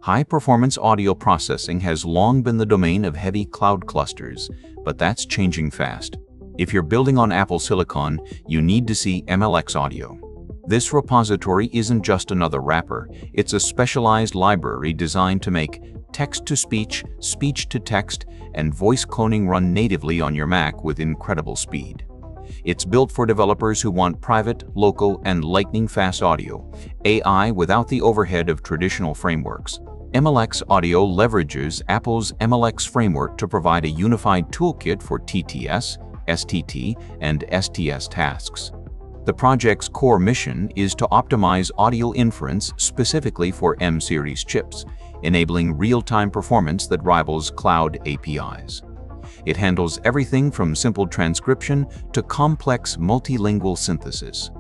High-performance audio processing has long been the domain of heavy cloud clusters, but that's changing fast. If you're building on Apple Silicon, you need to see mlx-audio. This repository isn't just another wrapper, it's a specialized library designed to make text-to-speech, speech-to-text, and voice cloning run natively on your Mac with incredible speed. It's built for developers who want private, local, and lightning-fast audio, AI without the overhead of traditional frameworks. mlx-audio leverages Apple's MLX framework to provide a unified toolkit for TTS, STT, and STS tasks. The project's core mission is to optimize audio inference specifically for M-series chips, enabling real-time performance that rivals cloud APIs. It handles everything from simple transcription to complex multilingual synthesis.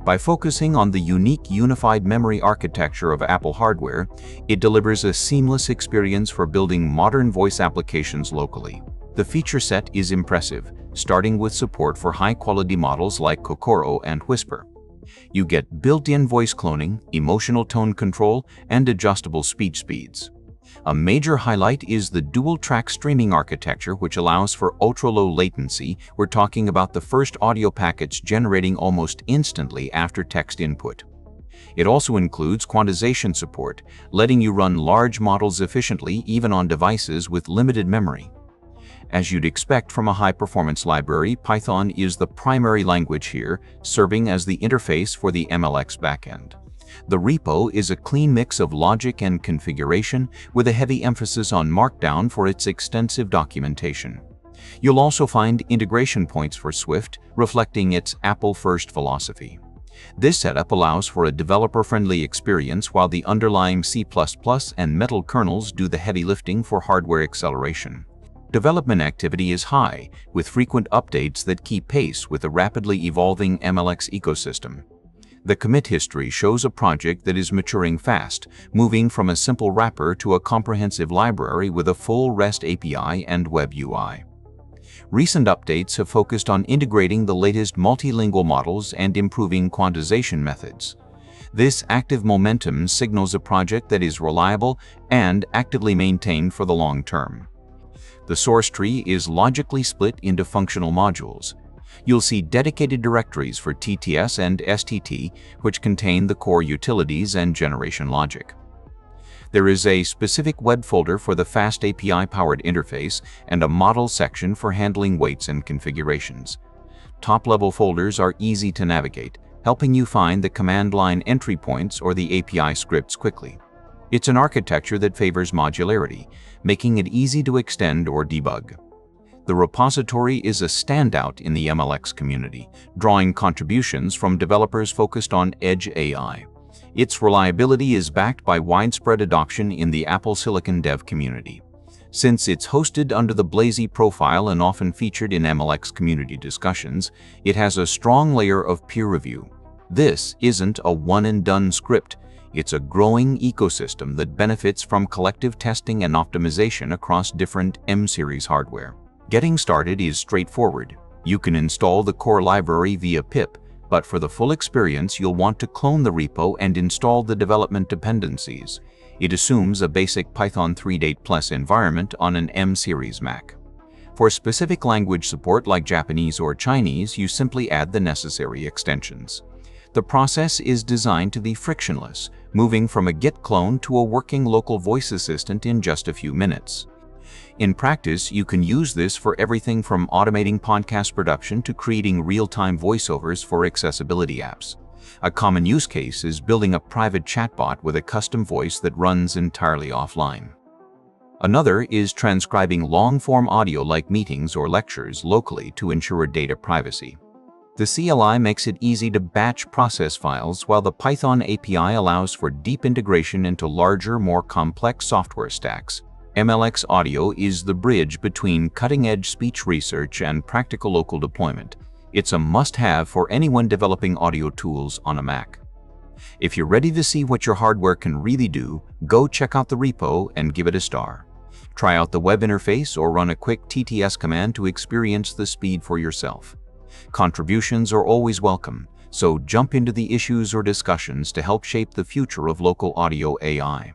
By focusing on the unique unified memory architecture of Apple hardware, it delivers a seamless experience for building modern voice applications locally. The feature set is impressive, starting with support for high-quality models like Kokoro and Whisper. You get built-in voice cloning, emotional tone control, and adjustable speech speeds. A major highlight is the dual-track streaming architecture, which allows for ultra-low latency. We're talking about the first audio packets generating almost instantly after text input. It also includes quantization support, letting you run large models efficiently even on devices with limited memory. As you'd expect from a high-performance library, Python is the primary language here, serving as the interface for the MLX backend. The repo is a clean mix of logic and configuration, with a heavy emphasis on Markdown for its extensive documentation. You'll also find integration points for Swift, reflecting its Apple-first philosophy. This setup allows for a developer-friendly experience while the underlying C++ and Metal kernels do the heavy lifting for hardware acceleration. Development activity is high, with frequent updates that keep pace with the rapidly evolving MLX ecosystem. The commit history shows a project that is maturing fast, moving from a simple wrapper to a comprehensive library with a full REST API and web UI. Recent updates have focused on integrating the latest multilingual models and improving quantization methods. This active momentum signals a project that is reliable and actively maintained for the long term. The source tree is logically split into functional modules. You'll see dedicated directories for TTS and STT, which contain the core utilities and generation logic. There is a specific web folder for the fast API-powered interface and a model section for handling weights and configurations. Top-level folders are easy to navigate, helping you find the command line entry points or the API scripts quickly. It's an architecture that favors modularity, making it easy to extend or debug. The repository is a standout in the MLX community, drawing contributions from developers focused on edge AI. Its reliability is backed by widespread adoption in the Apple Silicon dev community. Since it's hosted under the Blazy profile and often featured in MLX community discussions, it has a strong layer of peer review. This isn't a one-and-done script. It's a growing ecosystem that benefits from collective testing and optimization across different M-series hardware. Getting started is straightforward. You can install the core library via pip, but for the full experience, you'll want to clone the repo and install the development dependencies. It assumes a basic Python 3.8+ environment on an M-series Mac. For specific language support like Japanese or Chinese, you simply add the necessary extensions. The process is designed to be frictionless, moving from a Git clone to a working local voice assistant in just a few minutes. In practice, you can use this for everything from automating podcast production to creating real-time voiceovers for accessibility apps. A common use case is building a private chatbot with a custom voice that runs entirely offline. Another is transcribing long-form audio like meetings or lectures locally to ensure data privacy. The CLI makes it easy to batch process files, while the Python API allows for deep integration into larger, more complex software stacks. mlx-audio is the bridge between cutting-edge speech research and practical local deployment. It's a must-have for anyone developing audio tools on a Mac. If you're ready to see what your hardware can really do, go check out the repo and give it a star. Try out the web interface or run a quick TTS command to experience the speed for yourself. Contributions are always welcome, so jump into the issues or discussions to help shape the future of local audio AI.